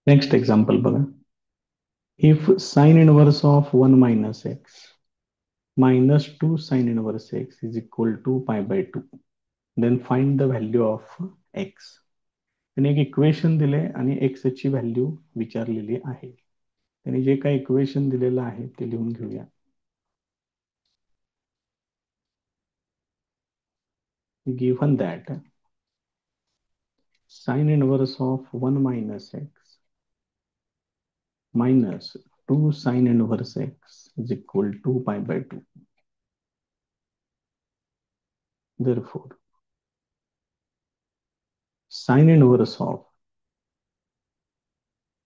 Next example बघा. If sign inverse of 1 - x -2 sin inverse x is equal to pi by 2, then find the value of x. त्याने एक equation दिले आणि x ची value विचारलेली आहे. त्याने जे काही इक्वेशन दिलेलं आहे ते लिहून घेऊया. Given that sign inverse of 1 - x -2 sin inverse x is equal to pi by 2. Therefore, sine inverse of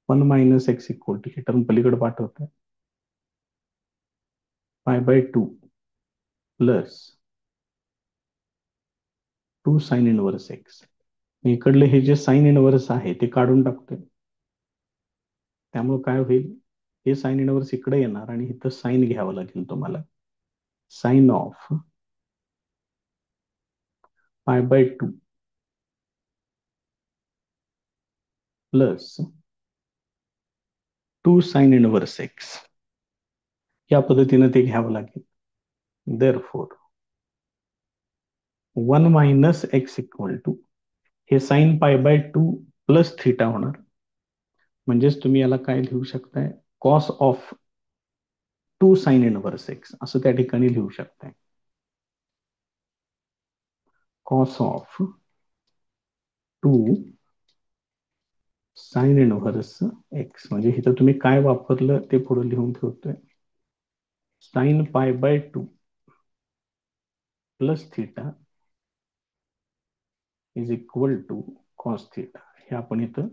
1 - x equal to, ही टर्म पलीकडे पाठवते, pi by 2 plus 2 sine inverse x. इकडले हे जे साइन इनवर्स आहे ते काढून टाकतोय. त्यामुळे काय होईल, हे साइन इनवर्स इकडे येणार आणि इथं साइन घ्यावं लागेल तुम्हाला. Sine of pi by 2 plus 2 sine inverse x, या पद्धतीने ते घ्यावं लागेल. देअरफॉर 1 - x इक्वल टू, हे sine pi by 2 plus theta होणार. म्हणजेच तुम्ही याला काय लिहू शकताय, cos of 2 sine inverse x असं त्या ठिकाणी लिहू शकताय. Cos of 2 sine inverse x, म्हणजे इथं तुम्ही काय वापरलं ते पुढे लिहून ठेवतोय. Sine pi by 2 plus theta is equal to cos theta, हे आपण इथं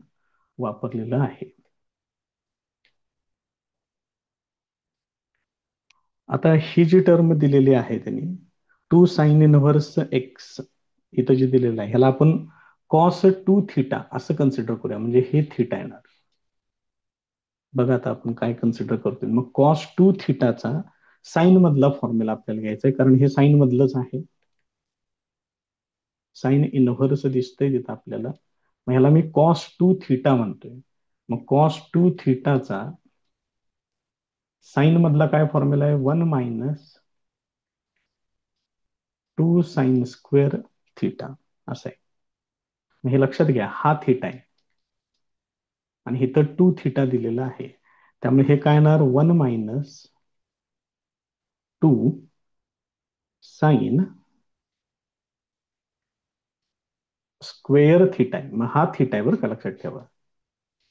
वापरलेलं आहे. आता ही जी टर्म दिलेली आहे त्यांनी 2 साइन इनव्हर्स एक्स, इथं जे दिलेलं आहे ह्याला आपण कॉस 2 थिटा असं कन्सिडर करूया, म्हणजे हे थिटा येणार. बघा आता आपण काय कन्सिडर करतोय, मग कॉस 2 थिटाचा साइन मधला फॉर्म्युला आपल्याला घ्यायचा आहे, कारण हे साइन मधलंच आहे. साइन इनव्हर्स दिसतंय तिथं आपल्याला, मग ह्याला मी कॉस 2 थिटा म्हणतोय. मग कॉस 2 थिटाचा साइन मधला काय फॉर्म्युला आहे, 1 - 2 साइन स्क्वेअर थिटा असं आहे. मग हे लक्षात घ्या, हा थिटा आहे आणि इथं 2 थिटा दिलेला आहे. त्यामुळे हे काय येणार, 1 - 2 साइन स्क्वेअर थिटा आहे. मग हा थिटा आहे बरं का, लक्षात ठेवा.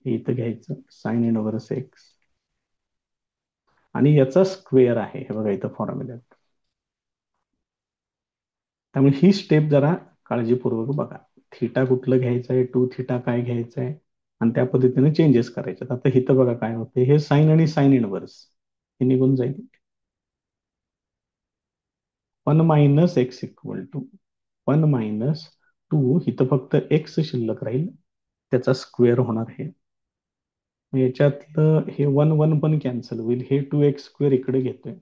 हे इथं घ्यायचं साइन इनव्हर्स एक्स आणि याचा स्क्वेअर आहे, हे बघा इथं फॉर्म्युल्यात. त्यामुळे ही स्टेप जरा काळजीपूर्वक बघा. थिटा कुठलं घ्यायचं आहे, 2 थिटा काय घ्यायचं आहे आणि त्या पद्धतीने चेंजेस करायचे. आता इथं बघा काय होते, हे साइन आणि साइन इनव्हर्स हे निघून जाईल. 1 - x इक्वल टू 1 - 2, इथं फक्त एक्स शिल्लक राहील, त्याचा स्क्वेअर होणार आहे. याच्यातलं हे 1 पण कॅन्सल होईल, हे 2x² इकडे घेतोय,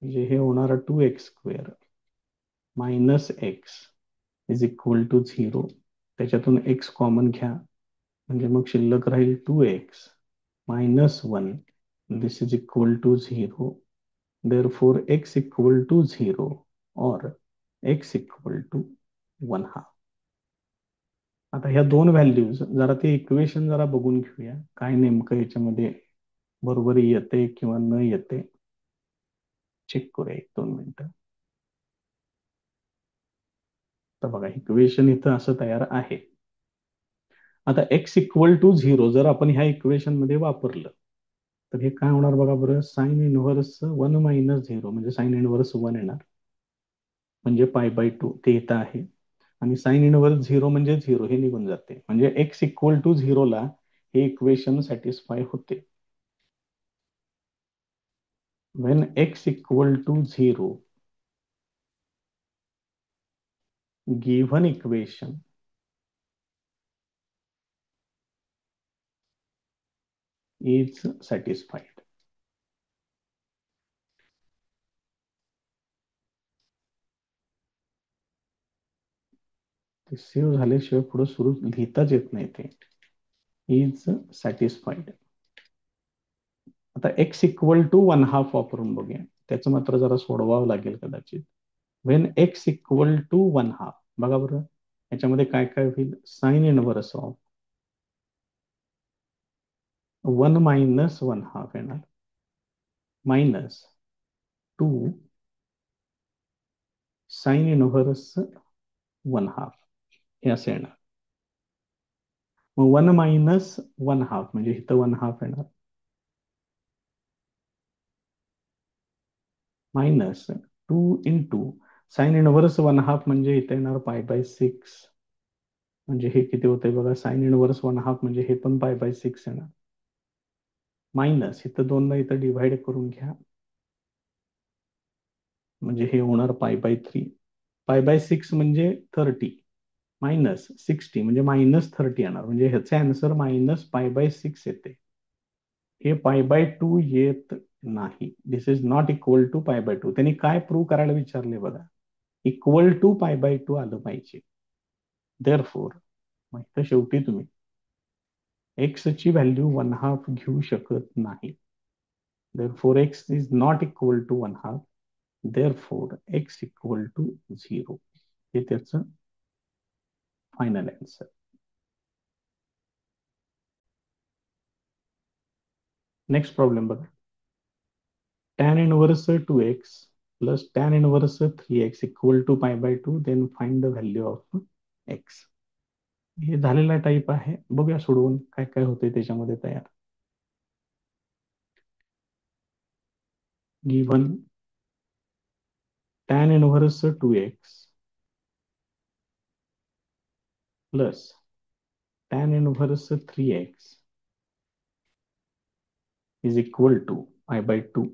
म्हणजे हे होणार 2x² -x is equal to 0. त्याच्यातून x कॉमन घ्या, म्हणजे मग शिल्लक राहील 2x -1. This is equal to 0. therefore x equal to 0 और x इक्वल टू 1. आता ह्या दोन व्हॅल्यूज जरा ते इक्वेशन जरा बघून घेऊया, काय नेमकं याच्यामध्ये बरोबर येते किंवा न येते. चेक करूया 1-2 मिनिटं. तर बघा, इक्वेशन इथं असं तयार आहे. आता x इक्वल टू 0 जर आपण ह्या इक्वेशन मध्ये वापरलं तर हे काय होणार बघा बरं, साइन इनव्हर्स 1 - 0 म्हणजे साइन इनव्हर्स 1 येणार, म्हणजे पाय बाय 2 ते इथं आहे. आणि साइन इनव्हर्स 0 म्हणजे 0, हे निघून जाते. म्हणजे x इक्वल टू 0 ला हे इक्वेशन सॅटिस्फाय होते. when x equal to 0, given equation is satisfied. ते सेव्ह झाल्याशिवाय पुढे सुरू लिहिताच येत नाही ते. Is satisfied. आता x इक्वल टू 1/2 वापरून बघूया. त्याचं मात्र जरा सोडवावं लागेल कदाचित. वेन x इक्वल टू 1/2, बघा बरं याच्यामध्ये काय काय होईल. साइन इनव्हर्स ऑफ 1 मायनस 1/2 येणार, मायनस 2 साइन इनव्हर्स 1/2 हे असं येणार. मग 1 मायनस 1/2 म्हणजे इथं 1/2 येणार, मायनस 2 इंटू साइन इनव्हर्स 1/2 म्हणजे इथे येणार π/6. म्हणजे हे किती होतंय बघा, साइन इनव्हर्स 1/2 म्हणजे हे पण π/6 येणार, मायनस इथं 2 ला इथं डिव्हाइड करून घ्या म्हणजे हे होणार π/3. π/6 म्हणजे 30, मायनस 60 म्हणजे -30 येणार. म्हणजे ह्याचे आन्सर -π/6 येते. हे π/2 येत नाही. दिस इज नॉट इक्वल टू π/2. त्यांनी काय प्रूव्ह करायला विचारले बघा, इक्वल टू π/2 आलं पाहिजे. देअरफोर मग इथं शेवटी तुम्ही x ची व्हॅल्यू 1/2 घेऊ शकत नाही. Therefore x is not equal to 1/2. Therefore x equal to 0. हे त्याचं फायनल आन्सर. नेक्स्ट प्रॉब्लेम बघा. tan inverse 2x plus tan inverse 3x equal to π/2, then find the value of x. हे झालेला type आहे. बघूया सोडवून काय काय होते त्याच्यामध्ये तयार. Given tan inverse 2x plus tan inverse 3x is equal to π/2.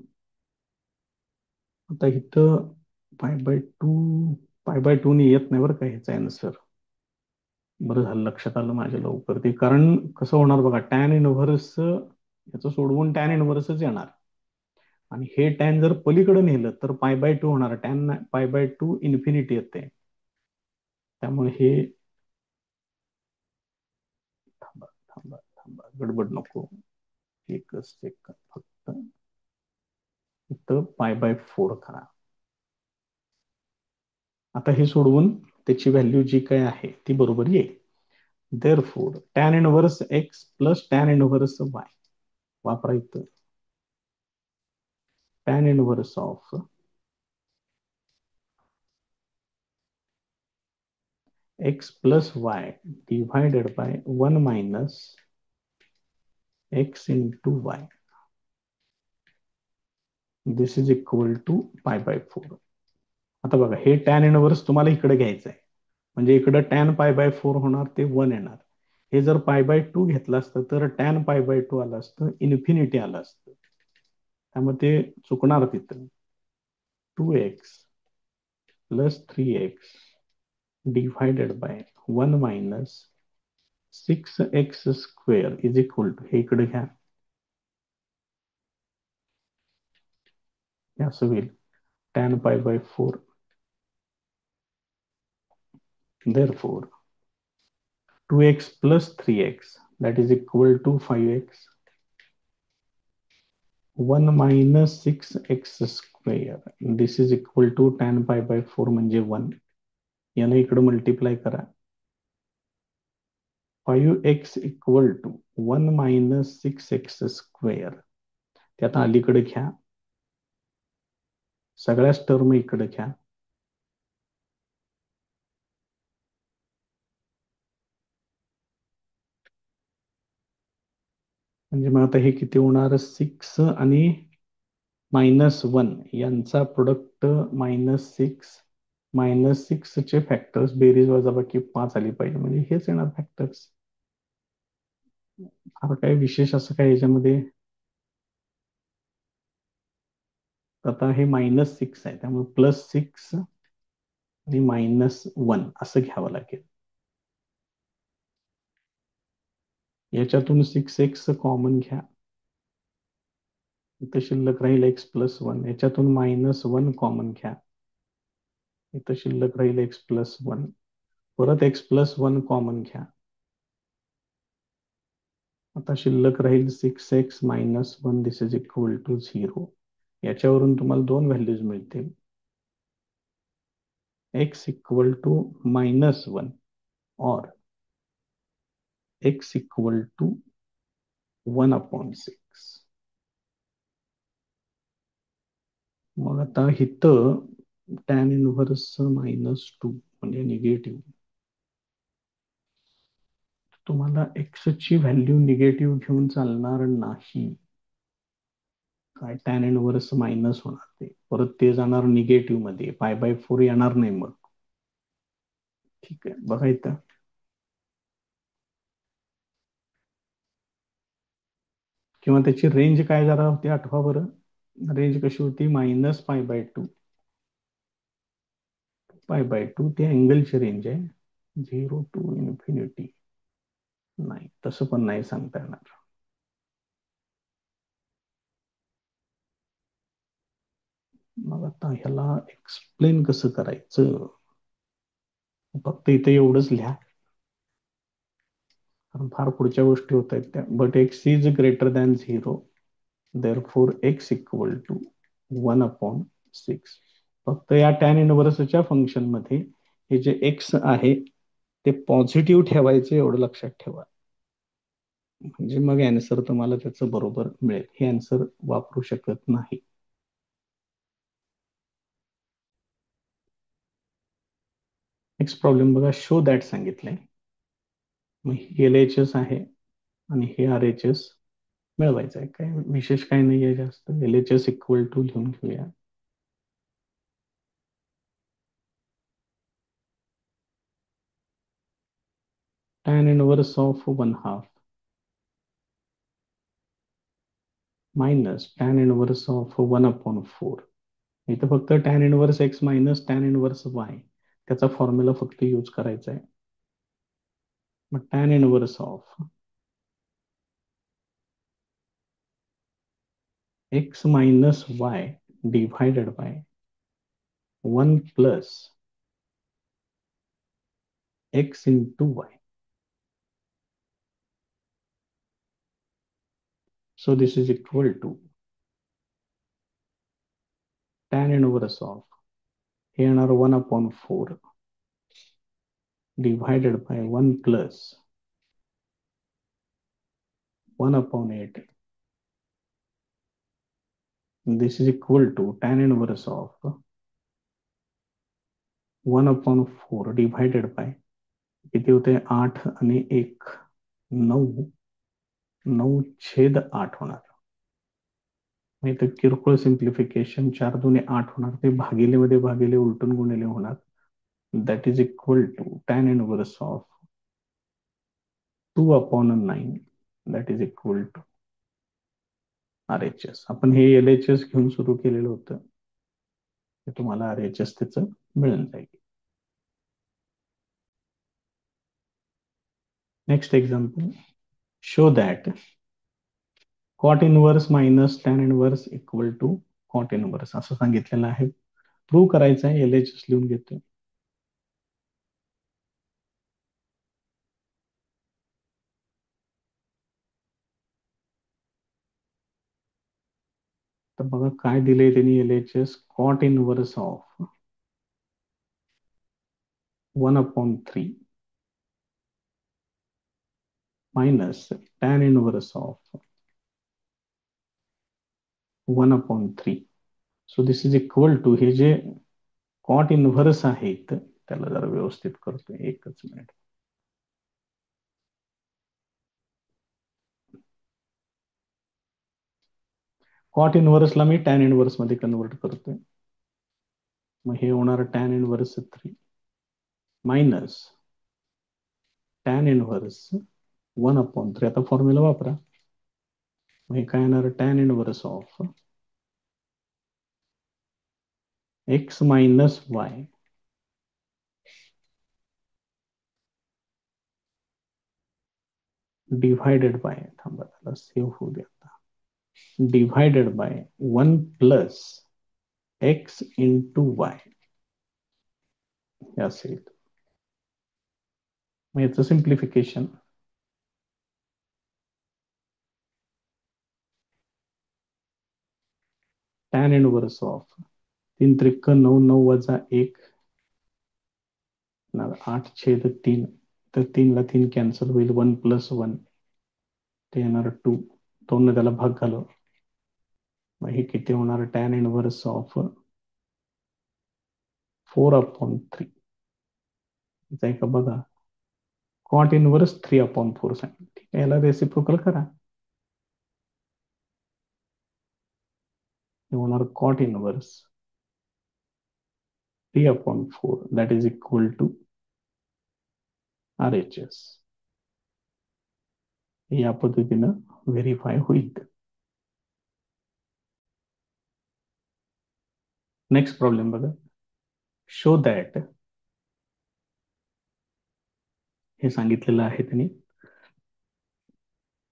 आता इथं π/2 ने येत नाही बरं का ह्याचा आन्सर. बरं झालं लक्षात आलं माझ्या लवकर ते. कारण कसं होणार बघा, टॅन इनव्हर्स याचं सोडवून टॅन इनव्हर्सच येणार आणि हे टॅन जर पलीकडे नेलं तर π/2 होणार. टॅन π/2 इन्फिनिटी येते. त्यामुळे हे थांबा थांबा थांबा, गडबड नको, एकच सेकंद फक्त. इथं π/4 करा. आता हे सोडवून त्याची व्हॅल्यू जी काय आहे ती बरोबर येईल. Therefore tan inverse x plus tan inverse y वापरायचं. Tan inverse of x plus y divided by 1 minus x into y. This is equal to π/4. आता बघा हे टॅन इनव्हर्स तुम्हाला इकडे घ्यायचं आहे म्हणजे इकडे टॅन π/4 होणार, ते 1 येणार. हे जर π/2 घेतलं असतं तर टॅन π/2 आलं असतं, इन्फिनिटी आलं असतं. त्यामुळे ते चुकणार तिथं. 2x plus 3x divided by 1 minus 6x² is equal to, हे इकडे घ्या, हे असं होईल tan π/4. Therefore 2x plus 3x that is equal to 5x. 1 minus 6x². This is equal to tan π/4 म्हणजे 1. याने इकडे मल्टिप्लाय करा. 5x equal to 1 minus 6x². त्यात अलीकडे घ्या, सगळ्याच टर्म इकडे घ्या. म्हणजे मग आता हे किती होणार, 6 आणि -1 यांचा प्रोडक्ट -6. -6 चे फॅक्टर्स बेरीज वजाबाकी 5 आली पाहिजे म्हणजे हेच येणार फॅक्टर्स. फार काही विशेष असं काय याच्यामध्ये. आता हे -6 आहे त्यामुळे +6 आणि -1 असं घ्यावं लागेल. याच्यातून 6x कॉमन घ्या, इथं शिल्लक राहील x प्लस 1. याच्यातून -1 कॉमन घ्या, इथं शिल्लक राहील x प्लस 1. परत x प्लस 1 कॉमन घ्या, आता शिल्लक राहील 6x - 1 this is equal to 0. याच्यावरून तुम्हाला दोन व्हॅल्यूज मिळतील. x इक्वल टू -1 और x इक्वल टू 1/6. मग आता इथं tan इनव्हर्स -2 म्हणजे निगेटिव्ह. तुम्हाला x ची व्हॅल्यू निगेटिव्ह घेऊन चालणार नाही. काय tan इनव्हर्स मायनस होणार, ते परत ते जाणार निगेटिव्ह मध्ये, π/4 येणार नाही मग. ठीक आहे, बघा इथं किंवा त्याची रेंज काय जरा होती आठवा बरं. रेंज कशी होती? -π/2. π/2 ते अँगलची रेंज आहे. 0 टू इन्फिनिटी. नाही, तसं पण नाही सांगता येणार. मग आता ह्याला एक्सप्लेन कसं करायचं? फक्त इथे एवढंच लिहा, कारण फार पुढच्या गोष्टी होत आहेत त्या. But x is greater than 0, therefore x equal to 1/6. फक्त या टॅन इनव्हर्सच्या फंक्शन मध्ये हे जे एक्स आहे ते पॉझिटिव्ह ठेवायचं, एवढं लक्षात ठेवा. म्हणजे मग अँसर तुम्हाला त्याचं बरोबर मिळेल. हे अँसर वापरू शकत नाही. नेक्स्ट प्रॉब्लेम बघा. शो दॅट सांगितलंय. मग ही LHS आहे आणि हे RHS मिळवायचं आहे. काय विशेष काय नाही आहे जास्त. LHS इक्वल टू लिहून घेऊया. tan inverse of 1/2 minus tan inverse of 1/4. इथं फक्त tan inverse x minus tan inverse y, त्याचा फॉर्म्युला फक्त यूज करायचा आहे. मग tan inverse of x minus y divided by 1 plus x into y. So this is equal to tan inverse of हे येणार 1/4 divided by 1 plus 1/8. This is equal to tan inverse of 1/4 divided by किती होते? 8 आणि 1 9, 9/8 होणार. नाही तर किरकोळ simplification 4 दुने 8 होणार, ते भागिले मध्ये भागिले उलटून गुणिले होणार. That is equal to tan inverse of 2/9. That is equal to RHS. आपण हे LHS घेऊन सुरू केलेलं होतं, ते तुम्हाला RHS त्याचं मिळून जाईल. Next example. Show that cot inverse minus tan inverse equal to cot inverse असं सांगितलेलं आहे. प्रूव्ह करायचं आहे. LHS लिहून घेतोय. तर बघा काय दिलंय त्यांनी. LHS cot inverse of 1/3 minus tan inverse of 1/3. So this is equal to, हे जे कॉट इनव्हर्स आहेत त्याला जरा व्यवस्थित करतोय, एकच मिनिट. कॉट इनव्हर्सला मी टॅन इनव्हर्स मध्ये कन्वर्ट करतोय. मग हे होणार tan inverse 3 minus tan inverse 1/3. आता फॉर्म्युला वापरा. मग हे काय येणार? Tan inverse of x minus y divided by, थांबा त्याला सेव्ह होऊ द्या आता, divided by 1 plus x into y हे असेल. मग याचं सिम्प्लिफिकेशन टॅन इनवर्स ऑफ 3 त्रिक 9, 9 वजा 1, 8/3, तर 3 ला 3 कॅन्सल होईल, 1+1 ते येणार 2, 2 त्याला भाग घालव, मग हे किती होणार, टॅन इनवर्स ऑफ 4/3, आहे का बघा, कॉट इनवर्स 3/4 सांगितलं, ठीक आहे, याला रेसिप्रोकल करा, हे होणार cot inverse 3/4 that is equal to RHS. या पद्धतीनं व्हेरीफाय होईल. नेक्स्ट प्रॉब्लेम बघा, शो दॅट, हे सांगितलेलं आहे त्यांनी,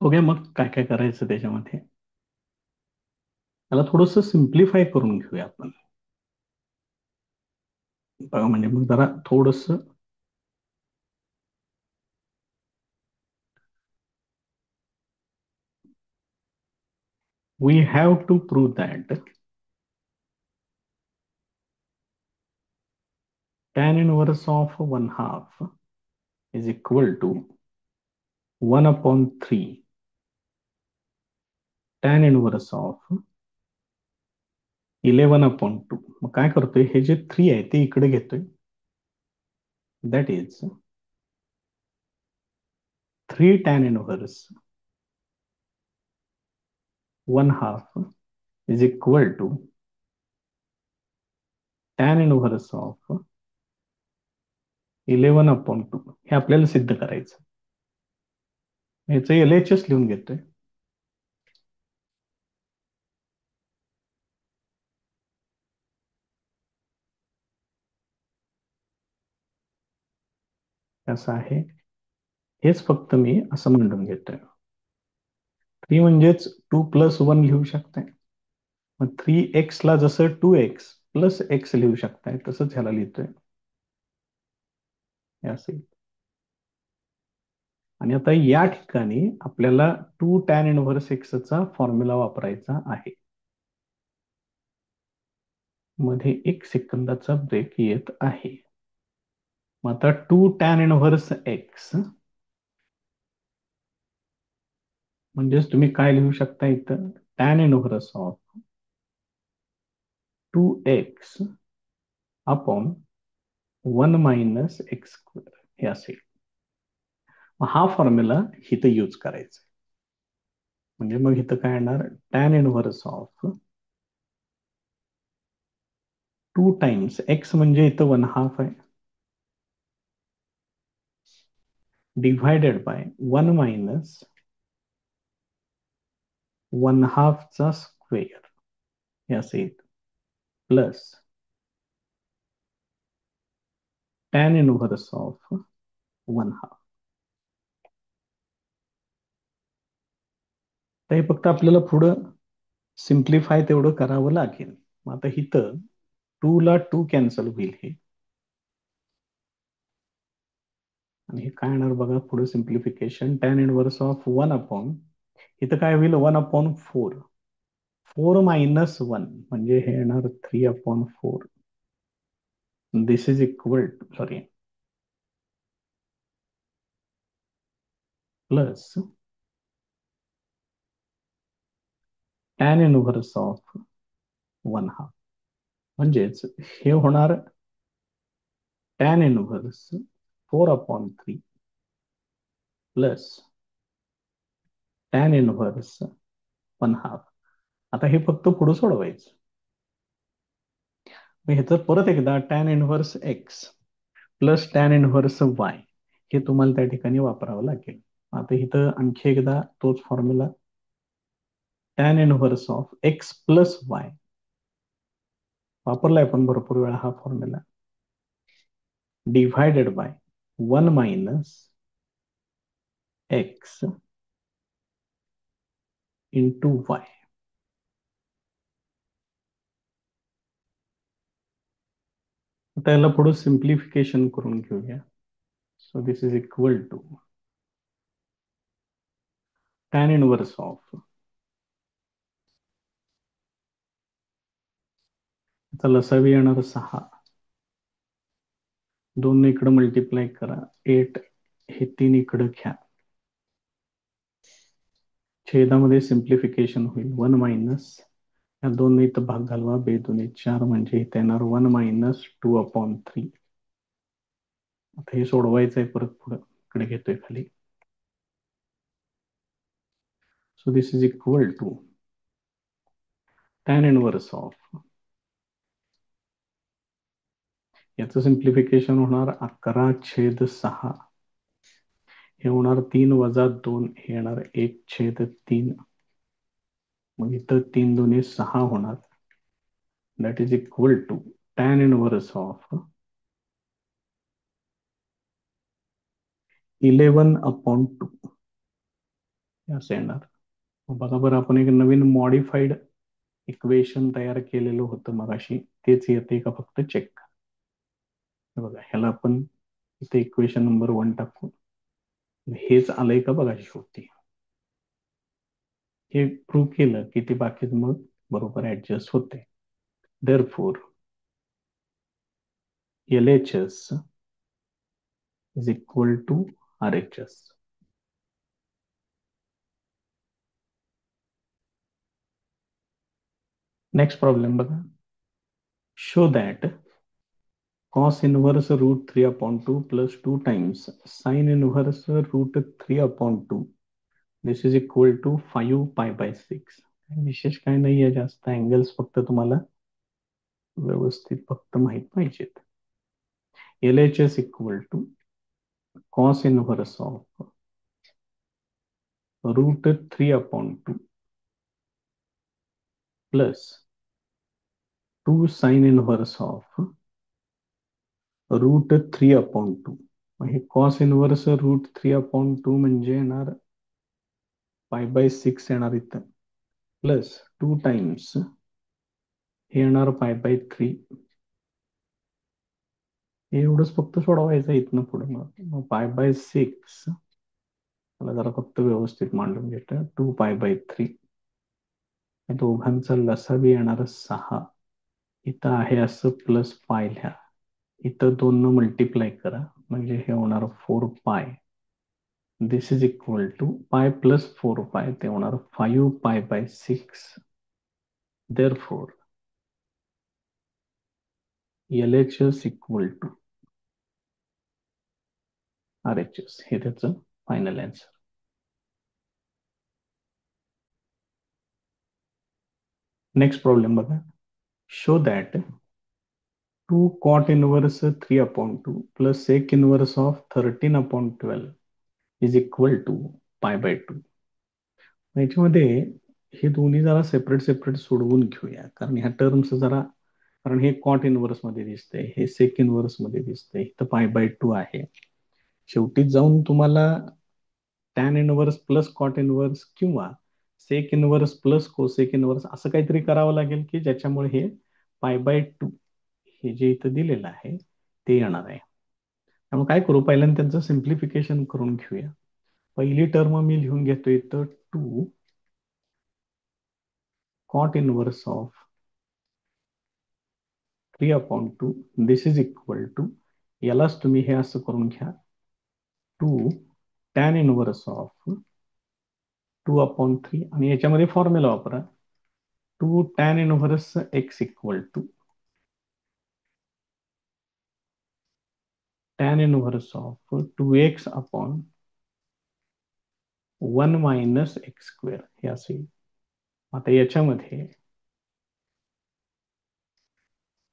बघूया मग काय काय करायचं त्याच्यामध्ये. त्याला थोडस सिम्प्लिफाय करून घेऊया आपण, बघा म्हणजे मग जरा थोडस we have to prove that tan inverse of 1/2 is equal to 1/3 tan inverse of 11/2. मग काय करतोय, हे जे 3 आहे ते इकडे घेतोय, that is 3 tan inverse 1/2 is equal to tan inverse of 11/2. हे आपल्याला सिद्ध करायचं, ह्याचं LHS लिहून घेतोय, कसं आहे, हेच फक्त मी असं म्हणून घेतोय. 3 म्हणजेच 2+1 लिहू शकताय, मग 3x ला जसं 2x+x लिहू शकताय तसंच ह्याला लिहितोय, हे असेल. आणि आता या ठिकाणी आपल्याला 2 tan इनव्हर्स एक्सचा फॉर्म्युला वापरायचा आहे. मध्ये 1 सेकंदाचा ब्रेक येत आहे. मग आता 2 tan इनव्हर्स एक्स म्हणजेच तुम्ही काय लिहू शकता इथं, tan inverse of 2x upon 1 - x², हे असेल. मग हा फॉर्म्युला इथं यूज करायचा, म्हणजे मग इथं काय येणार, tan inverse of 2 times x म्हणजे इथं 1/2 आहे, डिव्हायडेड बाय 1 - 1/2² हे असेल, प्लस tan इनव्हर्स ऑफ 1/2. तर हे फक्त आपल्याला पुढं सिम्प्लिफाय तेवढं करावं लागेल. मग आता इथं 2 ला 2 कॅन्सल होईल हे, आणि हे काय येणार बघा, पुढे सिम्प्लिफिकेशन tan इनव्हर्स ऑफ 1 इथं काय होईल, 1/4, 4 - 1 म्हणजे हे येणार 3/4, this is equal to, sorry, plus tan inverse of 1/2, म्हणजेच हे होणार tan inverse 4/3 plus tan inverse 1/2. आता हे फक्त पुढे सोडवायचं, मग ह्याचं परत एकदा tan inverse x plus tan inverse Y हे तुम्हाला त्या ठिकाणी वापरावं लागेल. आता इथं आणखी एकदा तोच formula, tan inverse of x plus y वापरलाय पण भरपूर वेळा हा formula, divided by 1 - x into y. आता याला पुढे सिम्प्लिफिकेशन करून घेऊया. So this is equal to tan inverse of तर लसावी येणार 6, 2 इकडे मल्टिप्लाय करा 8, हे 3 इकडे घ्या, छेदामध्ये सिम्प्लिफिकेशन होईल 1 मायनस या 2 इथं भाग घालवा, 2 2 4 म्हणजे इथे येणार 1 मायनस 2/3. आता हे सोडवायचं आहे, परत पुढे इकडे घेतोय खाली. So this is equal to tan inverse of, याचं सिम्प्लिफिकेशन होणार 11/6, हे होणार 3 वजा 2, हे येणार 1/3. मग इथं 3 2 6 होणार. That is equal to tan inverse of 11/2 असं येणार. बघा बरं, आपण एक नवीन मॉडिफाईड इक्वेशन तयार केलेलं होतं मगाशी, तेच येते का फक्त चेक करा. बघा, ह्याला आपण इथे इक्वेशन नंबर 1 टाकू, हेच आलंय का बघा शेवटी. हे प्रूव्ह केलं की ते बाकी मग बरोबर ऍडजस्ट होते. Therefore, LHS is equal to RHS. Next problem बघा. Show that cos inverse root 3/2 plus 2 times sin inverse root 3/2. This is equal to 5 pi by 6. विशेष काय नाही आहे, जास्त अँगल्स फक्त तुम्हाला व्यवस्थित फक्त माहित पाहिजेत. LHS equal to cos inverse of root 3/2 plus 2 sin inverse of route 3/2. हे कॉस इनवर्स रूट 3/2 म्हणजे येणार पाय बाय 6 येणार इथं, प्लस 2 टाइम्स हे येणार पाय बाय 3. हे एवढंच फक्त सोडवायचं इथनं पुढे. मग पाय बाय 6 मला जरा फक्त व्यवस्थित मांडून घेतोय, 2 पाय बाय 3. दोघांचा लसावी येणार 6. इथं आहे असं प्लस पाय लिहा, इथं 2 न मल्टिप्लाय करा म्हणजे हे होणार 4 pi. This is equal to pi plus 4 pi, ते होणार 5 pi by 6. Therefore, LHS equal to RHS, हे त्याचं फायनल आन्सर. नेक्स्ट प्रॉब्लेम बघा. Show that 2 cot inverse 3/2 plus sec inverse of 13/12 is equal to pi by 2. याच्यामध्ये हे दोन्ही जरा separate separate सोडवून घेऊया, कारण ह्या टर्म्स जरा, कारण हे कॉट इनवर्स मध्ये दिसतंय, हे सेक इनवर्स मध्ये दिसतंय, इथं पाय बाय 2 आहे. शेवटी जाऊन तुम्हाला tan inverse plus cot inverse किंवा sec inverse plus cosec inverse असं काहीतरी करावं लागेल की ज्याच्यामुळे हे पाय बाय 2 हे जे इथं दिलेलं आहे ते येणार आहे. त्यामुळे काय करू, पहिल्यांदा त्यांचं सिम्प्लिफिकेशन करून घेऊया. पहिली टर्म मी लिहून घेतो इथं 2 cot inverse of 3/2. This is equal to, यालाच तुम्ही हे असं करून घ्या, 2 टॅन इनवर्स ऑफ 2/3 आणि याच्यामध्ये फॉर्म्युला वापरा, 2 tan inverse x equal to tan inverse of 2x upon 1 minus x square हे असेल. आता याच्यामध्ये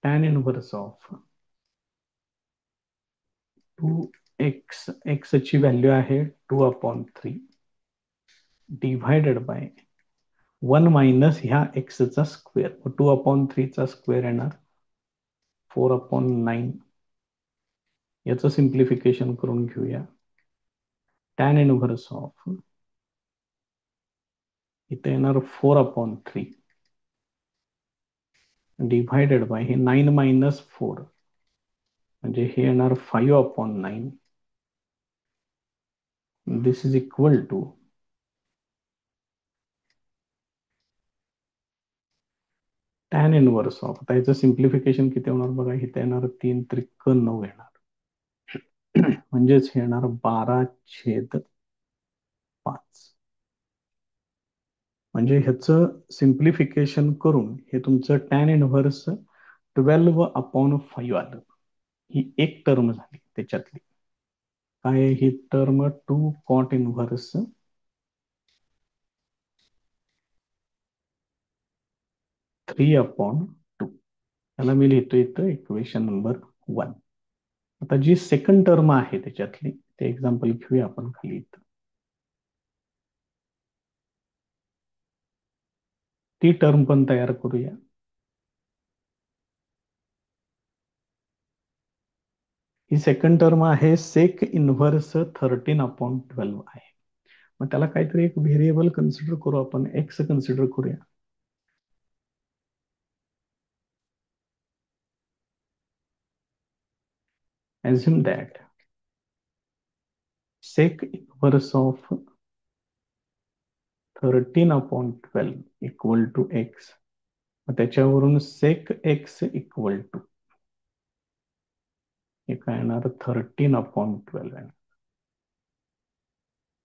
tan inverse of 2x, x ची व्हॅल्यू आहे 2/3 डिव्हायडेड बाय 1 मायनस ह्या एक्सचा स्क्वेअर, 2/3 चा स्क्वेअर येणार 4/9. याचं सिम्प्लिफिकेशन करून घेऊया. टॅन इनव्हर्स ऑफ इथे येणार 4/3 डिव्हायडेड बाय हे 9 मायनस 4 म्हणजे हे येणार 5/9. This is equal to tan inverse of, आता याचं सिम्प्लिफिकेशन किती होणार बघा, इथे येणार 3 त्रिक 9 येणार. म्हणजेच हे येणार 12/5. म्हणजे ह्याचं सिम्प्लिफिकेशन करून हे तुमचं टॅन इनव्हर्स 12/5 आलं. ही एक टर्म झाली त्याच्यातली. काय आहे ही टर्म? 2 cot inverse 3/2. त्याला मी लिहितो इथं इक्वेशन नंबर 1. आता जी सेकंड टर्म आहे त्याच्यातली ते एक्झाम्पल घेऊया आपण खाली इथं. ती टर्म पण तयार करूया. ही सेकंड टर्म आहे सेक इनव्हर्स 13/12 आहे. मग त्याला काहीतरी एक व्हेरिएबल कन्सिडर करू आपण, एक्स कन्सिडर करूया. assume that sec inverse of 13/12 equal to x. त्याच्यावरून सेक एक्स इक्वल टू हे काय येणार? 13/12 आहे.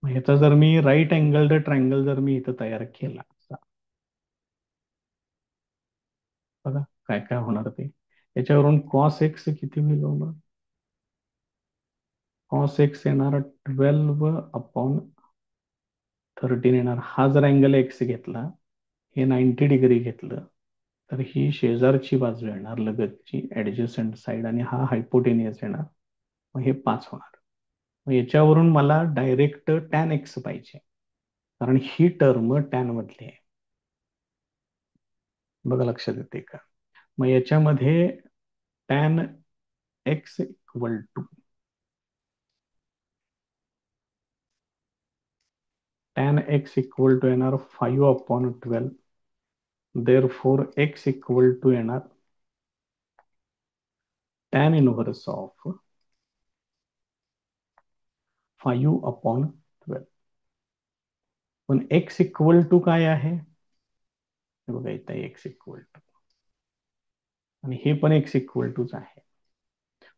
ह्याचा जर मी राईट अँगल्ड ट्रायंगल जर मी इथं तयार केला, बघा काय काय होणार ते. याच्यावरून कॉस एक्स किती होईल मग? कॉस एक्स येणार 12/13 येणार. हा जर अँगल एक्स घेतला, हे 90 डिग्री घेतलं, तर ही शेजारची बाजू येणार, लगतची ऍडजस्टंट साइड, आणि हा हायपोटेनियस येणार. मग हे 5 होणार. मग याच्यावरून मला डायरेक्ट टॅन एक्स पाहिजे, कारण ही टर्म टॅन मधली आहे. बघा लक्षात येते का? मग याच्यामध्ये टॅन एक्स इक्वल टू येणार 5/12. Therefore x equal to येणार टॅन इनव्हर्स ऑफ 5/12. पण एक्स इक्वल टू काय आहे? हे बघा इथं एक्स इक्वल टू, आणि हे पण एक्स इक्वल टूच आहे.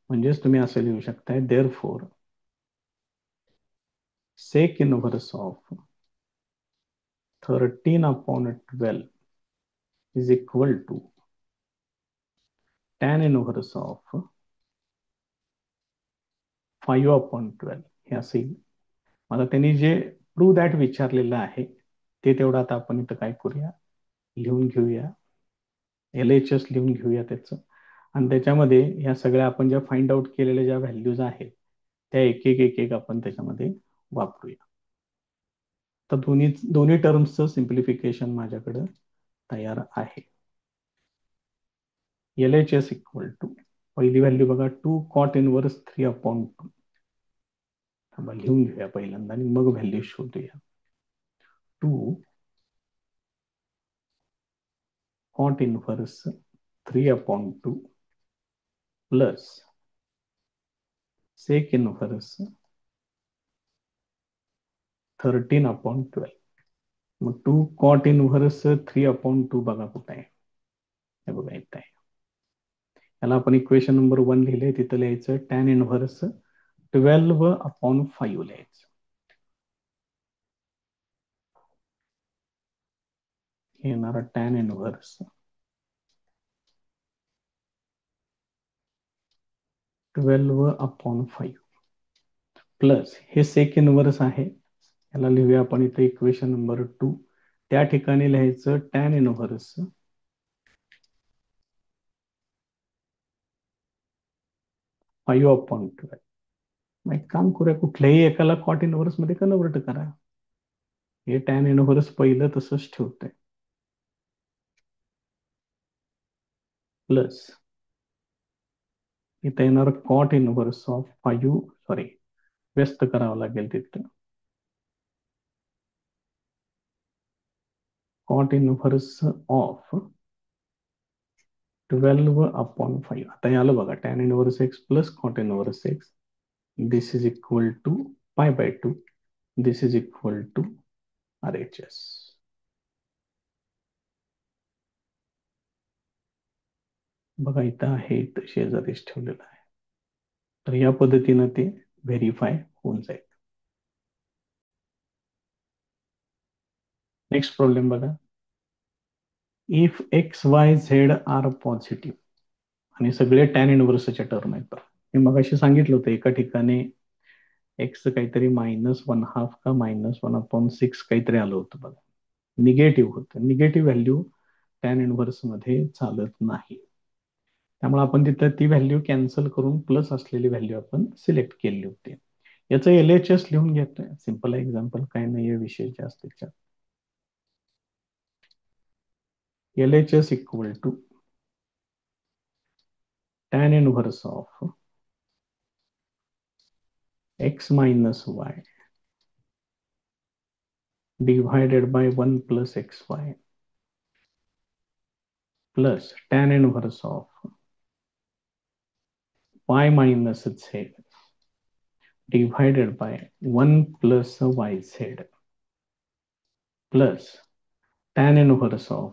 म्हणजेच तुम्ही असं लिहू शकताय, therefore sec inverse of 13/12 is equal to tan inverse of 5/12. हे असं येईल. मला त्यांनी जे प्रूव्ह दॅट विचारलेलं आहे ते तेवढं आता आपण इथं काय करूया, लिहून घेऊया. LHS लिहून घेऊया त्याचं. आणि त्याच्यामध्ये ह्या सगळ्या आपण ज्या फाइंड आउट केलेल्या ज्या व्हॅल्यूज आहेत त्या एक एक एक एक आपण त्याच्यामध्ये वापरूया. तर दोन्ही टर्म्सचं सिम्प्लिफिकेशन माझ्याकडं तयार आहे. LHS इक्वल टू पहिली व्हॅल्यू बघा, 2 cot इनव्हर्स 3/2. लिहून घेऊया पहिल्यांदा आणि मग व्हॅल्यू शोधूया. 2 cot inverse 3/2 plus sec inverse 13/12. मग 2 cot इनव्हर्स 3/2 बघा कुठं आहे? हे बघा इथं आहे. याला आपण इक्वेशन नंबर 1 लिहिले, तिथं लिहायचं टॅन इनव्हर्स 12/5 लिहायचं. हे येणार टॅन इनव्हर्स 12/5 प्लस हे सेक इनव्हर्स आहे, याला लिहूया आपण इथं इक्वेशन नंबर 2. त्या ठिकाणी लिहायचं टॅन इनव्हर्स 5/12. मग एक काम करूया, कुठल्याही एकाला कॉट इनव्हर्स मध्ये कन्व्हर्ट करा. हे टॅन इनव्हर्स पहिलं तसंच ठेवतंय, प्लस इथं येणार कॉट इनव्हर्स ऑफ 5, सॉरी व्यस्त करावं लागेल तिथं, कॉट इनव्हर्स ऑफ 12/5. आता हे आलं बघा, tan inverse x plus cot inverse x. This is equal to π/2. This is equal to RHS. बघा इथं आहे, इथं शेजारीच ठेवलेलं आहे. तर या पद्धतीनं ते व्हेरीफाय होऊन जाईल. नेक्स्ट प्रॉब्लेम बघा. If x y z are positive आणि सगळे टॅन इनव्हर्सच्या टर्म आहेत. मी मगाशी सांगितलं होतं एका ठिकाणी एक्स काहीतरी -1/2 का -1/6 काहीतरी आलं होतं बघा. निगेटिव्ह होतं. निगेटिव्ह व्हॅल्यू टॅन इनव्हर्स मध्ये चालत नाही. त्यामुळे आपण तिथं ती व्हॅल्यू कॅन्सल करून प्लस असलेली व्हॅल्यू आपण सिलेक्ट केली होती. याचं LHS लिहून घेतोय. सिंपल एक्झाम्पल, काय नाही आहे विषय जास्त. LHS equal to tan inverse of x minus y divided by 1 plus xy plus tan inverse of y minus z divided by 1 plus yz plus tan inverse of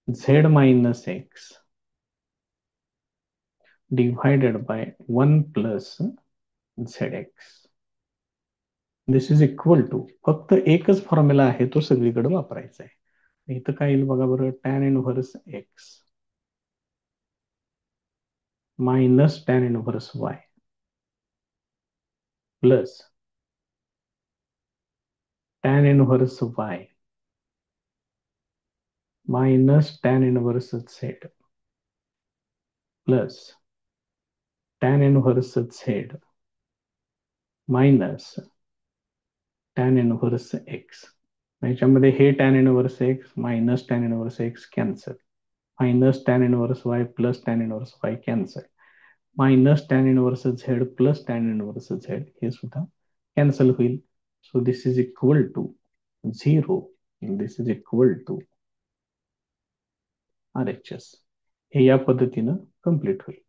z minus x divided by 1 plus zx. This is equal to, फक्त एकच formula आहे तो सगळीकडे वापरायचा आहे. इथं काय येईल बघा बरं. Tan inverse x minus tan inverse y plus tan inverse y minus tan inverse z plus tan inverse z minus tan inverse x. याच्यामध्ये हे tan inverse x minus tan inverse x cancel, minus tan inverse y plus tan inverse y cancel, minus tan inverse z plus tan inverse z हे सुद्धा cancel होईल. So this is equal to 0. This is equal to RHS. हे या पद्धतीनं complete होईल.